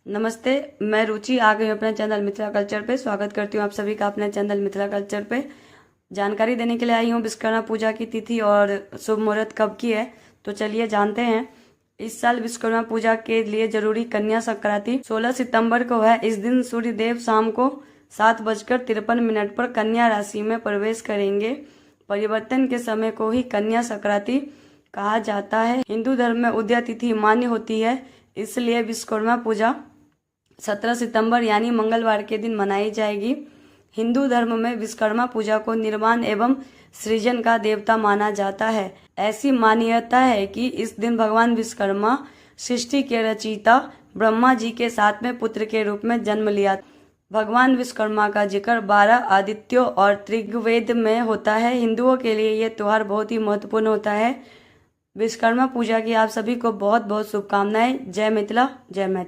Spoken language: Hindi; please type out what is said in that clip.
नमस्ते, मैं रुचि आ गई हूँ अपने चैनल मिथिला कल्चर पे। स्वागत करती हूँ आप सभी का अपने चैनल मिथिला कल्चर पे। जानकारी देने के लिए आई हूँ विश्वकर्मा पूजा की तिथि और शुभ मुहूर्त कब की है। तो चलिए जानते हैं। इस साल विश्वकर्मा पूजा के लिए जरूरी कन्या संक्रांति 16 सितंबर को है। इस दिन सूर्य देव शाम को 7:53 पर कन्या राशि में प्रवेश करेंगे। परिवर्तन के समय को ही कन्या संक्रांति कहा जाता है। हिंदू धर्म में उदया तिथि मान्य होती है, इसलिए विश्वकर्मा पूजा 17 सितंबर यानी मंगलवार के दिन मनाई जाएगी। हिंदू धर्म में विश्वकर्मा पूजा को निर्माण एवं सृजन का देवता माना जाता है। ऐसी मान्यता है कि इस दिन भगवान विश्वकर्मा सृष्टि के रचयिता ब्रह्मा जी के 7वें पुत्र के रूप में जन्म लिया। भगवान विश्वकर्मा का जिक्र 12 आदित्यों और ऋग्वेद में होता है। हिंदुओं के लिए यह त्योहार बहुत ही महत्वपूर्ण होता है। विश्वकर्मा पूजा की आप सभी को बहुत बहुत शुभकामनाएं। जय मिथिला, जय मैथिली।